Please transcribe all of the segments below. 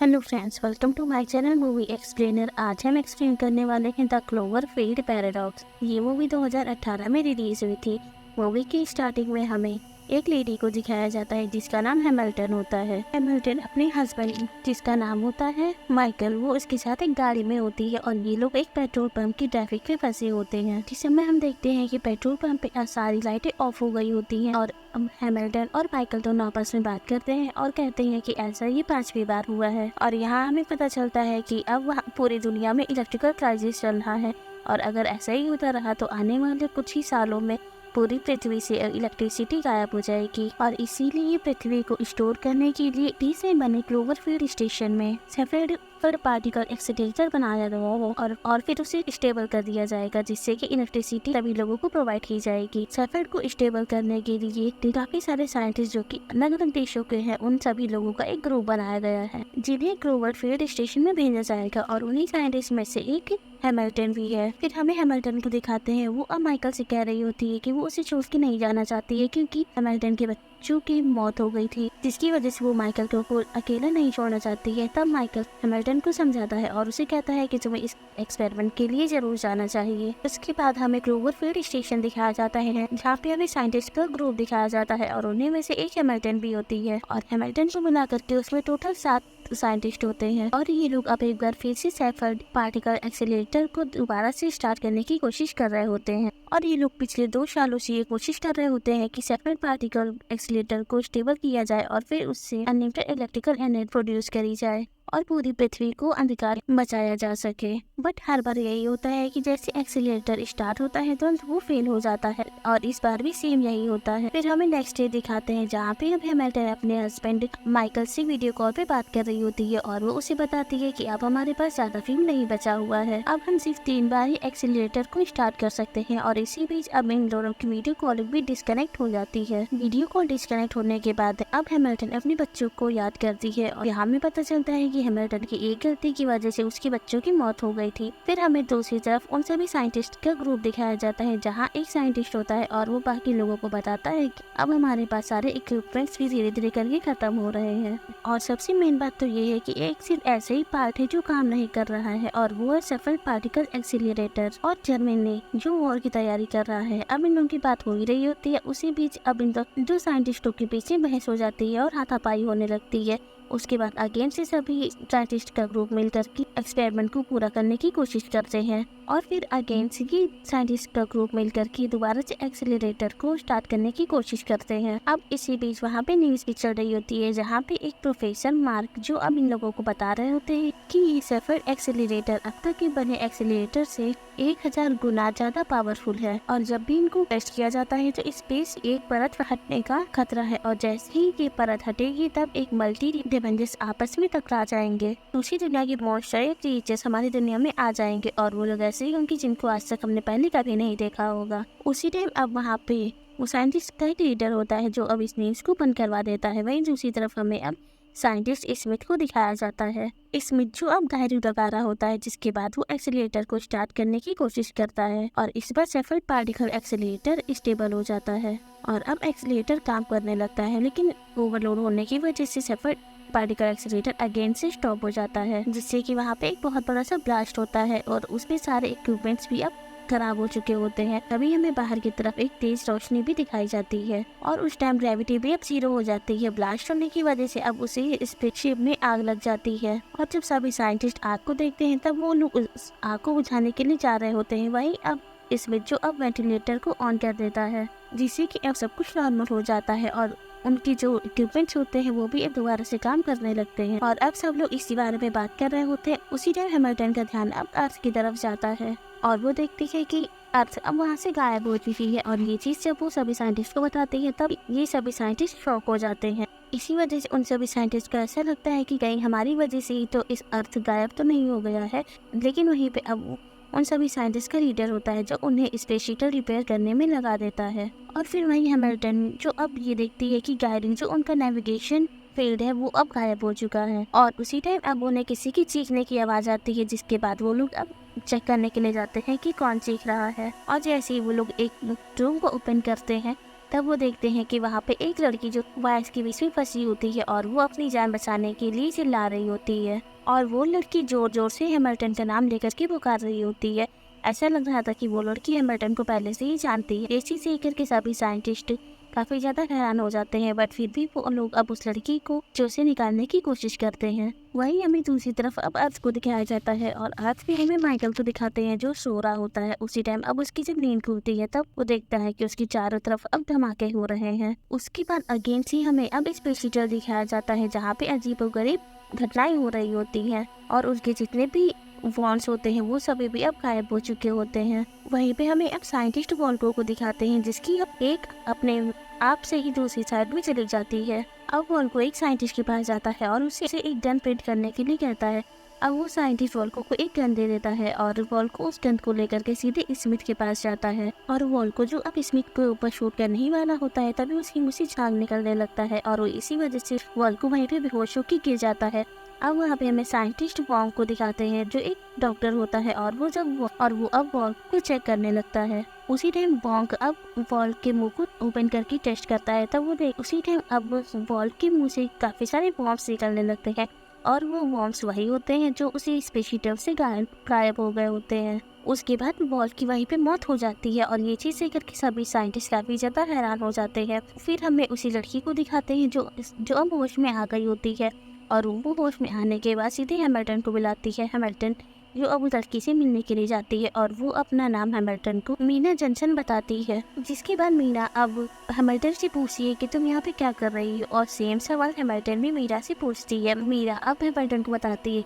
Hello friends, welcome to my channel movie explainer. आज हम explain करने वाले हैं द क्लोवरफील्ड पैराडॉक्स। ये मूवी 2018 में रिलीज हुई थी। मूवी की स्टार्टिंग में हमें एक लेडी को दिखाया जाता है जिसका नाम हैमिल्टन होता है। हैमिल्टन अपने हस्बैंड जिसका नाम होता है माइकल, वो उसके साथ एक गाड़ी में होती है और ये लोग एक पेट्रोल पंप की ट्रैफिक में फंसे होते हैं। जिस समय हम देखते हैं कि पेट्रोल पंप पे सारी लाइटें ऑफ हो गई होती हैं और हैमिल्टन और माइकल दोनों आपस में बात करते हैं और कहते हैं कि ऐसा ये 5वीं बार हुआ है। और यहाँ हमें पता चलता है कि अब पूरी दुनिया में इलेक्ट्रिकल क्राइसिस चल रहा है और अगर ऐसा ही होता रहा तो आने वाले कुछ ही सालों में पूरी पृथ्वी से इलेक्ट्रिसिटी गायब हो जाएगी। और इसीलिए पृथ्वी को स्टोर करने के लिए डी से बने क्लोवरफील्ड स्टेशन में सेफर्ड पार्टिकल एक्सीलरेटर बनाया गया है और फिर उसे स्टेबल कर दिया जाएगा जिससे कि इलेक्ट्रिसिटी सभी लोगों को प्रोवाइड की जाएगी। सेफर्ड को स्टेबल करने के लिए काफी सारे साइंटिस्ट जो कि अलग अलग देशों के हैं, उन सभी लोगों का एक ग्रुप बनाया गया है जिन्हें क्लोवरफील्ड स्टेशन में भेजा जाएगा और उन्हीं साइंटिस्ट में से एक हैमिल्टन भी है। फिर हमें हैमिल्टन को दिखाते हैं, वो अब माइकल से कह रही होती है कि वो उसे छोड़ के नहीं जाना चाहती है क्योंकि हैमिल्टन के बच्चों की मौत हो गई थी, जिसकी वजह से वो माइकल को अकेला नहीं छोड़ना चाहती है। तब माइकल हैमिल्टन को समझाता है और उसे कहता है कि तुम्हें इस एक्सपेरिमेंट के लिए जरूर जाना चाहिए। उसके बाद हमें क्लोवरफील्ड स्टेशन दिखाया जाता है जहाँ पे हमें साइंटिस्ट का ग्रुप दिखाया जाता है और उन्हीं में से एक हैमिल्टन भी होती है और हैमिल्टन को मिला करके उसमें टोटल 7 साइंटिस्ट होते हैं और ये लोग अब एक बार फिर से सेफर्ड पार्टिकल एक्सीलरेटर को दोबारा से स्टार्ट करने की कोशिश कर रहे होते हैं। और ये लोग पिछले 2 सालों से ये कोशिश कर रहे होते हैं कि सेफर्ड पार्टिकल एक्सीलरेटर को स्टेबल किया जाए और फिर उससे अनलिमिटेड इलेक्ट्रिकल एनर्जी प्रोड्यूस करी जाए और पूरी पृथ्वी को अंधकार बचाया जा सके। बट हर बार यही होता है कि जैसे एक्सीलरेटर स्टार्ट होता है तो वो फेल हो जाता है और इस बार भी सेम यही होता है। फिर हमें नेक्स्ट डे दिखाते हैं जहाँ पे अब हैमिल्टन अपने हस्बैंड माइकल से वीडियो कॉल पे बात कर रही होती है और वो उसे बताती है कि अब हमारे पास ज्यादा फ्यूल नहीं बचा हुआ है, अब हम सिर्फ 3 बार ही एक्सीलरेटर को स्टार्ट कर सकते हैं। और इसी बीच अब इन दोनों की वीडियो कॉल भी डिस्कनेक्ट हो जाती है। वीडियो कॉल डिस्कनेक्ट होने के बाद अब हैमिल्टन अपने बच्चों को याद करती है और यहाँ हमें पता चलता है कि हैमिल्टन की एक गलती की वजह से उसके बच्चों की मौत हो गई थी। फिर हमें दूसरी तरफ उन सभी साइंटिस्ट का ग्रुप दिखाया जाता है जहाँ एक साइंटिस्ट होता है और वो बाकी लोगों को बताता है कि अब हमारे पास सारे इक्विपमेंट्स भी धीरे धीरे करके खत्म हो रहे हैं। और सबसे मेन बात तो ये है कि एक सिर्फ ऐसे ही पार्ट है जो काम नहीं कर रहा है और वो है सेफर्ड पार्टिकल एक्सीलरेटर। और जर्मनी जो वॉर की तैयारी कर रहा है। अब इन लोगों की बात हो ही रही होती है, उसी बीच अब इन दो साइंटिस्टों के पीछे बहस हो जाती है और हाथापाई होने लगती है। उसके बाद अगेन से सभी साइंटिस्ट का ग्रुप मिलकर के एक्सपेरिमेंट को पूरा करने की कोशिश करते हैं और फिर अगेन से ये साइंटिस्ट का ग्रुप मिलकर के दोबारा से एक्सीलरेटर को स्टार्ट करने की कोशिश करते हैं। अब इसी बीच वहाँ पे न्यूज़ भी चल रही होती है जहाँ पे एक प्रोफेसर मार्क जो अब इन लोगों को बता रहे होते हैं कि ये सेफर्ड एक्सीलरेटर अब तक के बने एक्सीलरेटर से 1000 गुना ज्यादा पावरफुल है और जब भी इनको टेस्ट किया जाता है तो स्पेस एक परत हटने का खतरा है और जैसे ही ये परत हटेगी तब एक मल्टी डिवेंजर्स आपस में टकरा जाएंगे। दूसरी दुनिया के मॉन्स्टर या क्रीचर्स हमारी दुनिया में आ जाएंगे और वो लोग ऐसे ही होंगे जिनको आज तक हमने पहले कभी नहीं देखा होगा। उसी टाइम अब वहाँ पे वो साइंटिस्ट का एक लीडर होता है जो अब इस न्यूज़ को बंद करवा देता है। वहीं दूसरी तरफ हमें अब साइंटिस्ट स्मिथ को दिखाया जाता है। स्मिथ जो अब डायरी लगा रहा होता है जिसके बाद वो एक्सीलरेटर को स्टार्ट करने की कोशिश करता है और इस बार सेफर्ड पार्टिकल एक्सीलरेटर स्टेबल हो जाता है और अब एक्सीलरेटर काम करने लगता है, लेकिन ओवरलोड होने की वजह से सेफर्ड पार्टिकल एक्सीलरेटर अगेन से स्टॉप हो जाता है जिससे कि वहाँ पे एक बहुत बड़ा सा ब्लास्ट होता है और उसमें सारे इक्विपमेंट्स भी अब खराब हो चुके होते हैं। तभी हमें बाहर की तरफ एक तेज रोशनी भी दिखाई जाती है और उस टाइम ग्रेविटी भी अब 0 हो जाती है। ब्लास्ट होने की वजह से अब उसे स्पेसशिप में आग लग जाती है और जब सभी साइंटिस्ट आग को देखते हैं तब वो लोग उस आग को बुझाने के लिए जा रहे होते हैं। वहीं अब इसमें जो अब वेंटिलेटर को ऑन कर देता है जिससे कि अब सब कुछ नॉर्मल हो जाता है और उनकी जो इक्विपमेंट्स होते हैं वो भी अब दोबारा से काम करने लगते हैं और अब सब लोग इसी बारे में बात कर रहे होते हैं। उसी टाइम हैमिल्टन का ध्यान अब अर्थ की तरफ जाता है और वो देखती है कि अर्थ अब वहाँ से गायब हो चुकी है और ये चीज़ जब वो सभी साइंटिस्ट को बताती है तब ये सभी साइंटिस्ट शॉक हो जाते हैं। इसी वजह से उन सभी साइंटिस्ट को ऐसा लगता है कि कहीं हमारी वजह से ही तो इस अर्थ गायब तो नहीं हो गया है। लेकिन वहीं पे अब उन सभी साइंटिस्ट का लीडर होता है जो उन्हें स्पेस शटल रिपेयर करने में लगा देता है। और फिर वहीं हैमिल्टन जो अब ये देखती है कि गाइडिंग जो उनका नेविगेशन फील्ड है वो अब गायब हो चुका है और उसी टाइम अब उन्हें किसी की चीखने की आवाज़ आती है जिसके बाद वो लोग अब चेक करने के लिए जाते हैं कि कौन चीख रहा है। और जैसे ही वो लोग एक रूम को ओपन करते हैं तब वो देखते हैं कि वहाँ पे एक लड़की जो वायस के बीच में फंसी होती है और वो अपनी जान बचाने के लिए चिल्ला रही होती है और वो लड़की जोर जोर से हैमिल्टन का नाम लेकर के पुकार रही होती है। ऐसा लग रहा था कि वो लड़की हैमिल्टन को पहले से ही जानती है। ये चीज़ देख करके सभी साइंटिस्ट काफ़ी ज़्यादा हैरान हो जाते हैं, बट फिर भी वो लोग अब उस लड़की को जो से निकालने की कोशिश करते हैं। वहीं हमें दूसरी तरफ अब अर्थ को दिखाया जाता है और अर्थ पे हमें माइकल को दिखाते हैं जो सो रहा होता है। उसी टाइम अब उसकी जब नींद खुलती है तब वो देखता है कि उसकी चारों तरफ अब धमाके हो रहे हैं। उसके बाद अगेन से हमें अब स्पेस शटल दिखाया जाता है जहाँ पे अजीबोगरीब घटनाएं हो रही होती हैं और उसके जितने भी वॉन्स होते हैं वो सभी भी अब गायब हो चुके होते हैं। वहीं पे हमें अब साइंटिस्ट वॉल्को को दिखाते हैं जिसकी अब एक अपने आप से ही दूसरी साइड में चली जाती है। अब वॉल्को एक साइंटिस्ट के पास जाता है और उससे एक गन प्रिंट करने के लिए कहता है। अब वो साइंटिस्ट वॉल्को को एक गन दे देता है और वॉल्को उस गन को लेकर के सीधे स्मिथ के पास जाता है और वॉल्को जो अब स्मिथ के ऊपर शूट करने ही वाला होता है तभी उसकी मुझसे झाग निकलने लगता है और वो इसी वजह से वॉल्को वहीं पे बेहोश होकर गिर जाता है। अब वहाँ पे हमें साइंटिस्ट वॉन्ग को दिखाते हैं जो एक डॉक्टर होता है और वो अब वॉल्क को चेक करने लगता है। उसी टाइम वॉन्ग अब वॉल्क के मुंह को ओपन करके टेस्ट करता है तब वो देख उसी टाइम अब वॉल्क के मुंह से काफी सारे बॉम्ब्स निकलने लगते हैं और वो बॉम्ब्स वही होते हैं जो उसी स्पेस शटल से गायब हो गए होते हैं। उसके बाद वॉल्क की वहीं पे मौत हो जाती है और ये चीज़ देख करके सभी साइंटिस्ट काफ़ी ज़्यादा हैरान हो जाते हैं। फिर हमें उसी लड़की को दिखाते हैं जो अब होश में आ गई होती है और वो होश में आने के बाद सीधे हैमिल्टन को बुलाती है। हैमिल्टन जो अब उस लड़की से मिलने के लिए जाती है और वो अपना नाम हैमिल्टन को मीना जॉनसन बताती है। जिसके बाद मीना अब हैमिल्टन से पूछती है कि तुम यहाँ पे क्या कर रही हो और सेम सवाल हैमिल्टन भी मीरा से पूछती है। मीरा अब हैमिल्टन को बताती है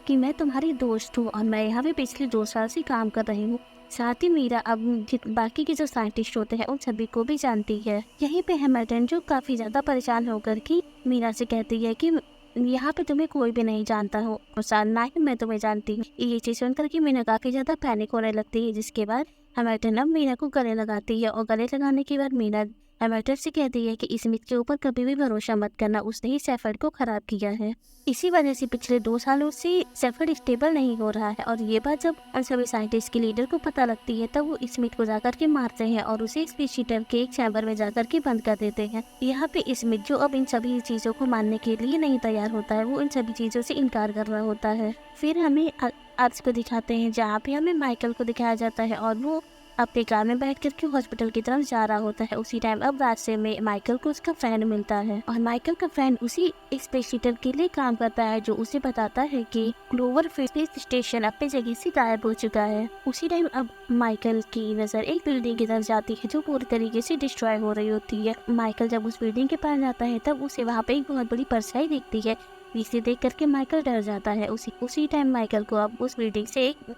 कि मैं तुम्हारी दोस्त हूँ और मैं यहाँ पे पिछले 2 साल से काम कर रही हूँ। साथ ही मीरा अब बाकी के जो साइंटिस्ट होते हैं उन सभी को भी जानती है। यहीं पे हैमिल्टन जो काफ़ी ज़्यादा परेशान होकर की मीरा से कहती है कि यहाँ पे तुम्हें कोई भी नहीं जानता हो और ना ही मैं तुम्हें जानती हूँ। ये चीज़ सुनकर के मीना काफ़ी ज़्यादा पैनिक होने लगती है। जिसके बाद हैमिल्टन अब मीना को गले लगाती है और गले लगाने के बाद मीना हैमिल्टन से कहती है कि स्मिथ के ऊपर कभी भी भरोसा मत करना, उसने ही शेफर्ड को खराब किया है। इसी वजह से पिछले 2 सालों से शेफर्ड स्टेबल नहीं हो रहा है और ये बात जब उन सभी साइंटिस्ट के लीडर को पता लगती है तब वो स्मिथ को जाकर के मारते हैं और उसे स्पेस शटल के एक चैम्बर में जाकर के बंद कर देते हैं। यहाँ पे स्मिथ जो अब इन सभी चीजों को मानने के लिए नहीं तैयार होता है, वो इन सभी चीजों से इनकार कर रहा होता है। फिर हमें अर्थ को दिखाते हैं जहाँ पे हमें माइकल को दिखाया जाता है और वो अपने कार में बैठ करके हॉस्पिटल की तरफ जा रहा होता है। उसी टाइम अब रास्ते में माइकल को उसका फ्रेंड मिलता है और माइकल का फ्रेंड उसी स्पेस शटल के लिए काम करता है जो उसे बताता है कि क्लोवरफील्ड स्पेस स्टेशन अपनी जगह से गायब हो चुका है। उसी टाइम अब माइकल की नजर एक बिल्डिंग की तरफ जाती है जो पूरी तरीके से डिस्ट्रॉय हो रही होती है। माइकल जब उस बिल्डिंग के पास जाता है तब उसे वहाँ पे एक बहुत बड़ी परछाई दिखती है। इसे देख करके माइकल डर जाता है। उसी टाइम माइकल को अब उस बिल्डिंग से एक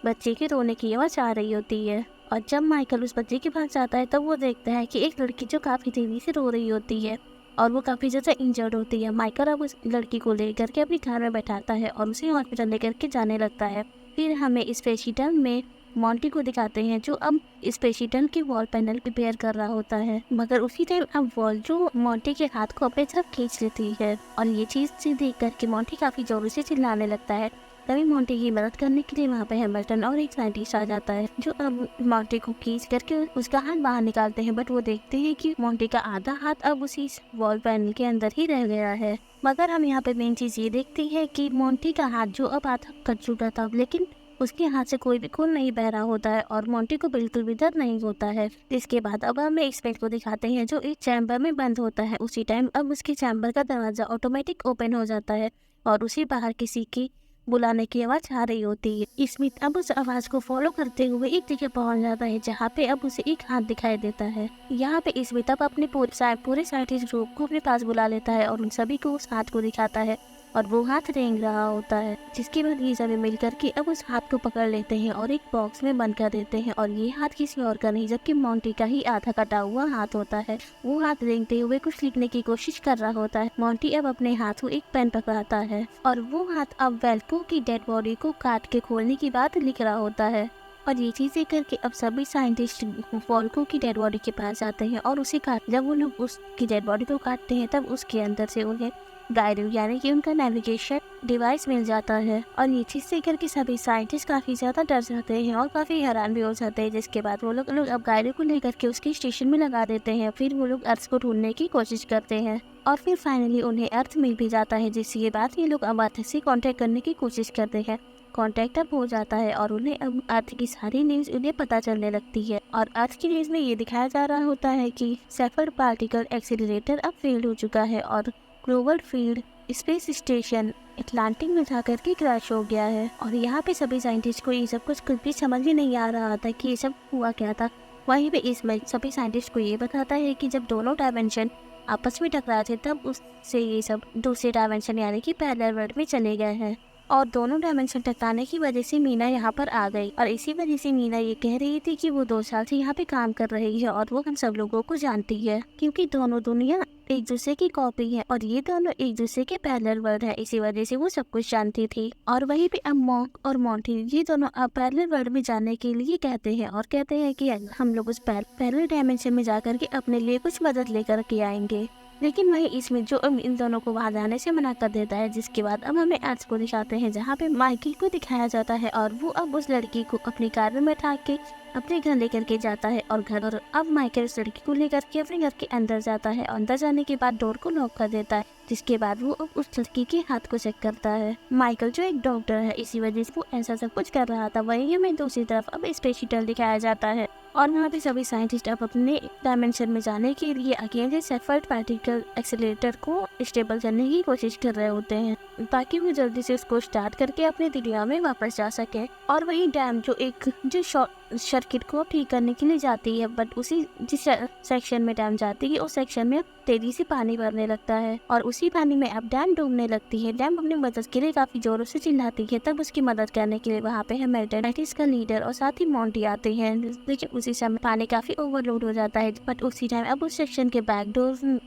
बच्चे के रोने की आवाज़ आ रही होती है और जब माइकल उस बच्चे के पास जाता है तब वो देखता है कि एक लड़की जो काफ़ी तेजी से रो रही होती है और वो काफ़ी ज़्यादा इंजर्ड होती है। माइकल अब उस लड़की को लेकर के अपनी कार में बैठाता है और उसे हॉस्पिटल लेकर के जाने लगता है। फिर हमें स्पेस शटल में मॉन्टी को दिखाते हैं जो अब स्पेस शटल के वॉल पैनल रिपेयर कर रहा होता है, मगर उसी टाइम अब वॉल जो मॉन्टी के हाथ को अपने तरफ खींच लेती है और ये चीज़ से देख करके मॉन्टी काफ़ी जोरों से चिल्लाने लगता है। तभी मॉन्टी की मदद करने के लिए वहाँ पे हैमिल्टन और एक साइंटिस्ट आ जाता है जो अब मॉन्टी को खींच करके उसका हाथ बाहर निकालते हैं, बट वो देखते हैं कि मॉन्टी का आधा हाथ अब उसी वॉल पैनल के अंदर ही रह गया है। मगर हम यहाँ पे मेन चीज़ ये देखते हैं कि मॉन्टी का हाथ जो अब आधा कट चुका था लेकिन उसके हाथ से कोई भी खून नहीं बह रहा होता है और मॉन्टी को बिल्कुल भी दर्द नहीं होता है। इसके बाद अब हमें एक्सपेक्ट को दिखाते हैं जो एक चैम्बर में बंद होता है। उसी टाइम अब उसके चैम्बर का दरवाजा ऑटोमेटिक ओपन हो जाता है और उसी बाहर किसी की बुलाने की आवाज आ रही होती है। स्मिथ अब उस आवाज को फॉलो करते हुए एक जगह पहुंच जाता है जहाँ पे अब उसे एक हाथ दिखाई देता है। यहाँ पे स्मिथ अब अपने पूरे साइंटिस्ट ग्रुप को अपने पास बुला लेता है और उन सभी को उस हाथ को दिखाता है और वो हाथ रेंग रहा होता है। जिसके बाद ये सभी मिलकर के अब उस हाथ को पकड़ लेते हैं और एक बॉक्स में बंद कर देते हैं और ये हाथ किसी और का नहीं जबकि मॉन्टी का ही आधा कटा हुआ हाथ होता है। वो हाथ रेंगते हुए कुछ लिखने की कोशिश कर रहा होता है। मॉन्टी अब अपने हाथों एक पेन पकड़ाता है और वो हाथ अब वेल्को की डेड बॉडी को काट के खोलने की बात लिख रहा होता है। और ये चीजें करके अब सभी साइंटिस्ट वॉल्को की डेड बॉडी के पास जाते हैं और उसे काट जब वो लोग उसकी डेड बॉडी को काटते हैं तब उसके अंदर से उन्हें गाइरो यानी कि उनका नेविगेशन डिवाइस मिल जाता है। और ये चीज़ देखकर के सभी साइंटिस्ट काफ़ी ज़्यादा डर जाते हैं और काफ़ी हैरान भी हो जाते हैं, जिसके बाद वो लोग अब गाइरो को लेकर के उसके स्टेशन में लगा देते हैं। फिर वो लोग अर्थ को ढूंढने की कोशिश करते हैं और फिर फाइनली उन्हें अर्थ मिल भी जाता है, जिसके बाद ये लोग अब अर्थ से कांटेक्ट करने की कोशिश करते हैं। कांटेक्ट अब हो जाता है और उन्हें अब अर्थ की सारी न्यूज़ उन्हें पता चलने लगती है। और अर्थ की न्यूज़ में ये दिखाया जा रहा होता है कि सेफर्ड पार्टिकल एक्सीलरेटर अब फेल हो चुका है और clover field space station Atlantic में जाकर के क्रैश हो गया है। और यहाँ पे सभी साइंटिस्ट को ये सब कुछ भी समझ में नहीं आ रहा था कि ये सब हुआ क्या था। वहीं पे इसमें सभी साइंटिस्ट को ये बताता है कि जब दोनों डायमेंशन आपस में टकराए थे तब उससे ये सब दूसरे डायमेंशन यानी कि पैरेलल वर्ल्ड में चले गए हैं। और दोनों डायमेंशन टकराने की वजह से मीना यहाँ पर आ गई और इसी वजह से मीना ये कह रही थी कि वो 2 साल से यहाँ पे काम कर रही है और वो हम सब लोगों को जानती है, क्योंकि दोनों दुनिया एक दूसरे की कॉपी है और ये दोनों एक दूसरे के पैरेलल वर्ल्ड है। इसी वजह से वो सब कुछ जानती थी। और वहीं पे अब मॉन्क और मॉन्टी ये दोनों अब पैरेलल वर्ल्ड में जाने के लिए कहते हैं और कहते हैं कि हम लोग उस पैरेलल डायमेंशन में जाकर के अपने लिए कुछ मदद लेकर के आएंगे। लेकिन वही इसमें जो इन दोनों को वहां जाने से मना कर देता है, जिसके बाद अब हमें अर्थ को दिखाते हैं जहाँ पे माइकल को दिखाया जाता है और वो अब उस लड़की को अपनी कार में बैठा के अपने घर लेकर के जाता है और अब माइकल उस लड़की को लेकर के अपने घर के अंदर जाता है और अंदर जाने के बाद डोर को लॉक कर देता है, जिसके बाद वो अब उस लड़की के हाथ को चेक करता है। माइकल जो एक डॉक्टर है इसी वजह से वो ऐसा सब कुछ कर रहा था। वहीं हमें दूसरी तरफ अब स्पेस शटल दिखाया जाता है और वहाँ पे सभी साइंटिस्ट अब अपने डायमेंशन में जाने के लिए अकेले सेफर्ड पार्टिकल एक्सीलरेटर को स्टेबल करने की कोशिश कर रहे होते हैं ताकि वो जल्दी से उसको स्टार्ट करके अपने दुनिया में वापस जा सके। और वही डैम जो शॉर्ट सर्किट को ठीक करने के लिए जाती है, बट उसी जिस सेक्शन में डैम जाती है उस सेक्शन में तेजी से पानी भरने लगता है और उसी पानी में अब डैम डूबने लगती है। डैम अपनी मदद के लिए काफी जोरों से चिल्लाती है। तब उसकी मदद करने के लिए वहाँ पे हैमिल्टन का लीडर और साथ ही मॉन्टी आते हैं, लेकिन उसी समय पानी काफी ओवरलोड हो जाता है। बट उसी टाइम अब उस सेक्शन के बैक डोर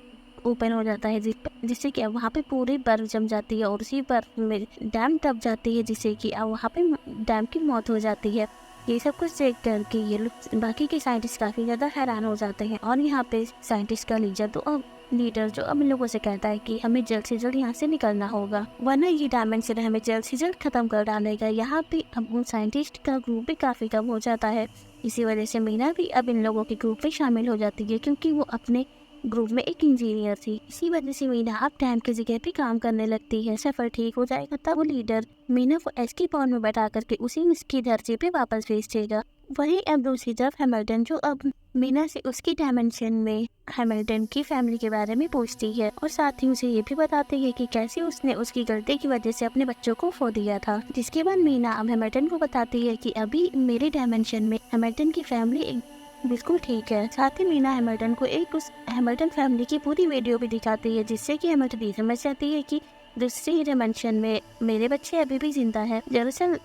ओपन हो जाता है जिससे कि अब वहाँ पे पूरी बर्फ जम जाती है और उसी बर्फ में डैम दब जाती है, जिससे कि अब वहाँ पे डैम की मौत हो जाती है। ये सब कुछ देख करके ये लोग बाकी के साइंटिस्ट काफी ज्यादा हैरान हो जाते हैं और यहाँ पे साइंटिस्ट का लीडर जो अब इन लोगों से कहता है कि हमें जल्द से जल्द यहाँ से निकलना होगा, वरना ये डायमेंशन हमें जल्द से जल्द खत्म कर डालेगा। यहाँ पे अब उन साइंटिस्ट का ग्रुप भी काफी कम हो जाता है। इसी वजह से मीना भी अब इन लोगों के ग्रुप में शामिल हो जाती है, क्योंकि वो अपने ग्रुप में एक इंजीनियर थी। इसी वजह से मीना अब टाइम की जगह पे काम करने लगती है। सफर ठीक हो जाएगा तब वो लीडर मीना को एस्की पॉन में बैठा करके उसी उसकी धरती पे वापस भेज देगा। वही अब दूसरी तरफ हैमिल्टन जो अब मीना से उसकी डायमेंशन में हैमिल्टन की फैमिली के बारे में पूछती है और साथ ही उसे ये भी बताती है कि कैसे उसने उसकी गलती की वजह से अपने बच्चों को खो दिया था। जिसके बाद मीना अब हैमिल्टन को बताती है कि अभी मेरे डायमेंशन में हैमिल्टन की फैमिली बिल्कुल ठीक है। साथ ही मीना हैमिल्टन को एक उस हैमिल्टन फैमिली की पूरी वीडियो भी दिखाती है, जिससे कि हैमिल्टन ये समझ जाती है कि दूसरी डायमेंशन में मेरे बच्चे अभी भी जिंदा है। दरअसल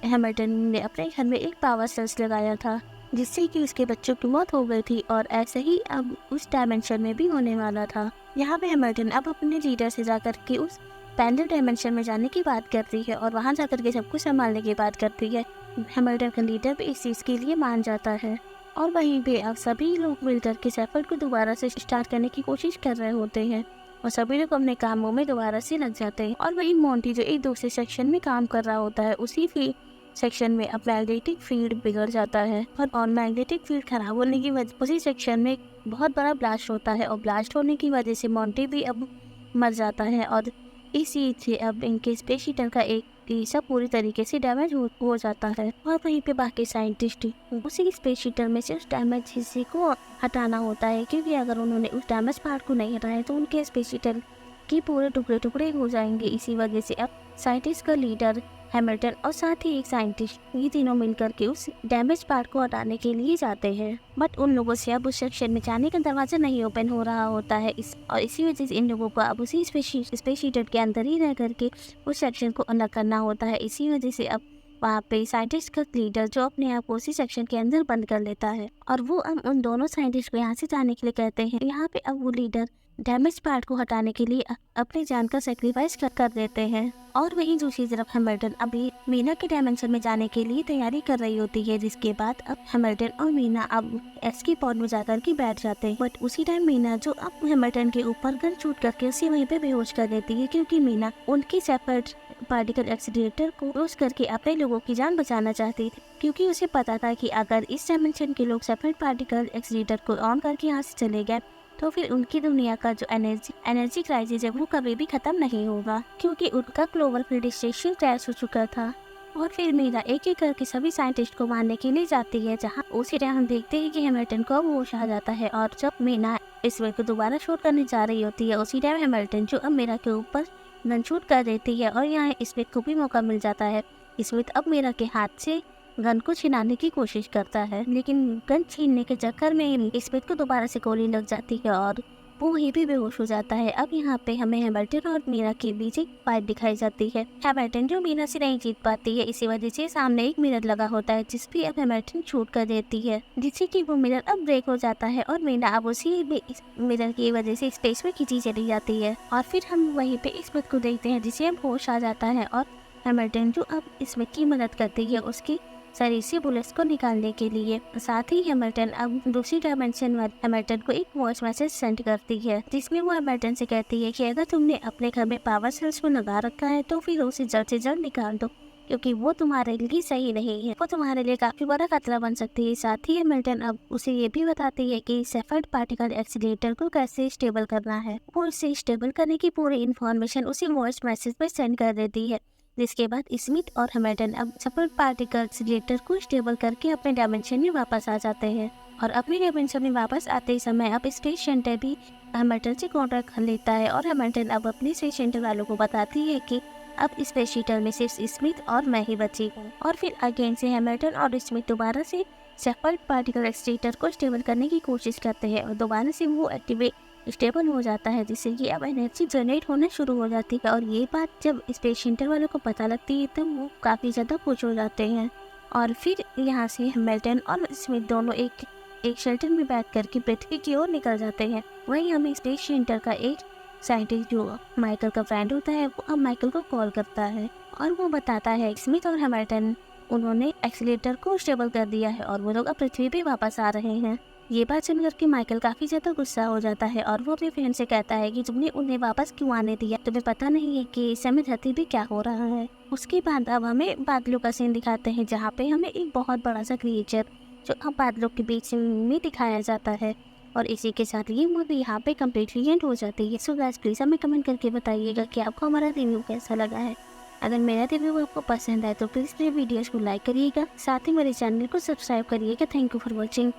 हैमिल्टन ने अपने घर में एक पावर सेल्स लगाया था जिससे कि उसके बच्चों की मौत हो गई थी और ऐसे ही अब उस डायमेंशन में भी होने वाला था। यहाँ पे हैमिल्टन अब अपने लीडर से जाकर के उस पैरेलल डायमेंशन में जाने की बात करती है और वहाँ जाकर के सब कुछ संभालने की बात करती है। हैमिल्टन का लीडर भी इस चीज़ के लिए मान जाता है और वहीं पे अब सभी लोग मिलकर के सेफर्ड को दोबारा से स्टार्ट करने की कोशिश कर रहे होते हैं और सभी लोग अपने कामों में दोबारा से लग जाते हैं। और वहीं मॉन्टी जो एक दूसरे सेक्शन में काम कर रहा होता है उसी सेक्शन में अब मैग्नेटिक फील्ड बिगड़ जाता है और मैग्नेटिक फील्ड खराब होने की वजह उसी सेक्शन में बहुत बड़ा ब्लास्ट होता है और ब्लास्ट होने की वजह से मॉन्टी भी अब मर जाता है और इसी से अब इनके स्पेस शटल का एक हिस्सा पूरी तरीके से डैमेज हो जाता है। और वहीं पे बाकी साइंटिस्ट उसी स्पेस शटल में से उस डैमेज हिस्से को हटाना होता है, क्योंकि अगर उन्होंने उस डैमेज पार्ट को नहीं हटाया तो उनके स्पेस शटल के पूरे टुकड़े टुकड़े हो जाएंगे। इसी वजह से अब साइंटिस्ट का लीडर हैमिल्टन और साथ ही एक साइंटिस्ट ये तीनों मिलकर के उस डैमेज पार्ट को हटाने के लिए जाते हैं, बट उन लोगों से अब उस सेक्शन में जाने का दरवाजा नहीं ओपन हो रहा होता है। इसी वजह से इन लोगों को अब उसी स्पेस शटल के अंदर ही रह करके उस सेक्शन को अलग करना होता है। इसी वजह से अब वहाँ पे साइंटिस्ट का लीडर जो अपने आप को उसी सेक्शन के अंदर बंद कर लेता है और वो अब उन दोनों साइंटिस्ट को यहाँ से जाने के लिए कहते हैं। यहाँ पे अब वो लीडर डैमेज पार्ट को हटाने के लिए अपनी जान का सेक्रीफाइस कर देते हैं और वहीं दूसरी तरफ हैमिल्टन अभी मीना के डायमेंशन में जाने के लिए तैयारी कर रही होती है, जिसके बाद अब हैमिल्टन और मीना अब एस्की पॉड में जाकर के बैठ जाते हैं। बट उसी टाइम मीना जो अब हैमिल्टन के ऊपर गन शूट करके उसे वहीं पे बेहोश कर देती है, क्योंकि मीना उनकी सेपरेट पार्टिकल एक्सीलरेटर को यूज करके अपने लोगों की जान बचाना चाहती थी, क्योंकि उसे पता था कि अगर इस डायमेंशन के लोग सेपरेट पार्टिकल एक्सीलरेटर को ऑन करके यहाँ से चले गए तो फिर उनकी दुनिया का जो एनर्जी क्राइसिस है वो कभी भी खत्म नहीं होगा, क्योंकि उनका क्लोवरफील्ड स्टेशन क्रैश हो चुका था। और फिर मीरा एक एक करके सभी साइंटिस्ट को मारने के लिए जाती है, जहाँ उसी टाइम हम देखते हैं कि हैमिल्टन को अब होश आ जाता है। और जब मीना इस वे को दोबारा शूट करने जा रही होती है, उसी टाइम हैमिल्टन जो अब मीरा के ऊपर गन शूट कर देती है और यहाँ स्मिथ को भी मौका मिल जाता है। स्मिथ अब मीरा के हाथ से गन को छिनाने की कोशिश करता है, लेकिन गन छीनने के चक्कर में स्मिथ को दोबारा से गोली लग जाती है और वो वहीं भी बेहोश हो जाता है। अब यहाँ पे हमें हैमिल्टन और मीरा के बीच एक फाइट दिखाई जाती है। हैमिल्टन जो मीरा से नहीं जीत पाती है, इसी वजह से सामने एक मिरर लगा होता है जिस पे अब हैमिल्टन शूट कर देती है, जिससे कि वो मिरर अब ब्रेक हो जाता है और मीरा अब उसी मिरर की वजह से स्पेस में खींची चली जाती है। और फिर हम वहीं पे स्मिथ को देखते हैं, जिसे अब होश आ जाता है और हैमिल्टन जो अब स्मिथ की मदद करती है उसकी शरीर से बुलेट्स को निकालने के लिए। साथ ही हैमिल्टन अब दूसरी डायमेंशन में हैमिल्टन को एक वॉइस मैसेज सेंड करती है, जिसमें वो हैमिल्टन से कहती है कि अगर तुमने अपने घर में पावर सेल्स को लगा रखा है तो फिर उसे जल्द से जल्द निकाल दो, क्योंकि वो तुम्हारे लिए सही नहीं है, वो तुम्हारे लिए काफी बड़ा खतरा बन सकती है। साथ ही हैमिल्टन अब उसे ये भी बताती है कि सेफर्ड पार्टिकल एक्सीलरेटर को कैसे स्टेबल करना है। वो इसे स्टेबल करने की पूरी इन्फॉर्मेशन उसी वॉइस मैसेज पर सेंड कर देती है, जिसके बाद स्मिथ और हैमिल्टन अब सेपरेट पार्टिकल एक्सीलरेटर को स्टेबल करके अपने डायमेंशन में वापस आ जाते हैं। और अपने डायमेंशन में वापस आते ही समय अब स्पेस सेंटर भी हैमिल्टन से कॉन्ट्रैक्ट कर लेता है और हैमिल्टन अब अपने स्पेस सेंटर वालों को बताती है कि अब स्पेस शटल में सिर्फ स्मिथ और मैं ही बची हूँ। और फिर अगेन से हैमिल्टन और स्मिथ दोबारा से सेपरेट पार्टिकल एक्सीलरेटर को स्टेबल करने की कोशिश करते हैं और दोबारा से वो एक्टिवेट स्टेबल हो जाता है, जिससे कि अब एनर्जी जनरेट होना शुरू हो जाती है। और ये बात जब स्पेस सेंटर वालों को पता लगती है तब वो काफ़ी ज़्यादा खुश हो जाते हैं। और फिर यहाँ से हैमिल्टन और स्मिथ दोनों एक शेल्टर में बैठ कर के पृथ्वी की ओर निकल जाते हैं। वहीं हमें स्पेस सेंटर का एक साइंटिस्ट जो माइकल का फ्रेंड होता है वो अब माइकल को कॉल करता है और वो बताता है स्मिथ और हैमिल्टन उन्होंने एक्सीलरेटर को स्टेबल कर दिया है और वो लोग अब पृथ्वी पे वापस आ रहे हैं। ये बात सुनकर के माइकल काफ़ी ज़्यादा गुस्सा हो जाता है और वो अपने फ्रेंड से कहता है कि तुमने उन्हें वापस क्यों आने दिया, तुम्हें पता नहीं है कि इस समय धरती पे क्या हो रहा है। उसके बाद अब हमें बादलों का सीन दिखाते हैं, जहाँ पे हमें एक बहुत बड़ा सा क्रिएचर जो अब बादलों के बीच में दिखाया जाता है। और इसी के साथ ये मूवी यहाँ पे कम्प्लीटली एंड हो जाती है। सो गाइस प्लीज़ हमें कमेंट करके बताइएगा कि आपको हमारा रिव्यू कैसा लगा है। अगर मेरा रिव्यू आपको पसंद आए तो प्लीज़ मेरे वीडियोज़ को लाइक करिएगा, साथ ही मेरे चैनल को सब्सक्राइब करिएगा। Thank you for watching.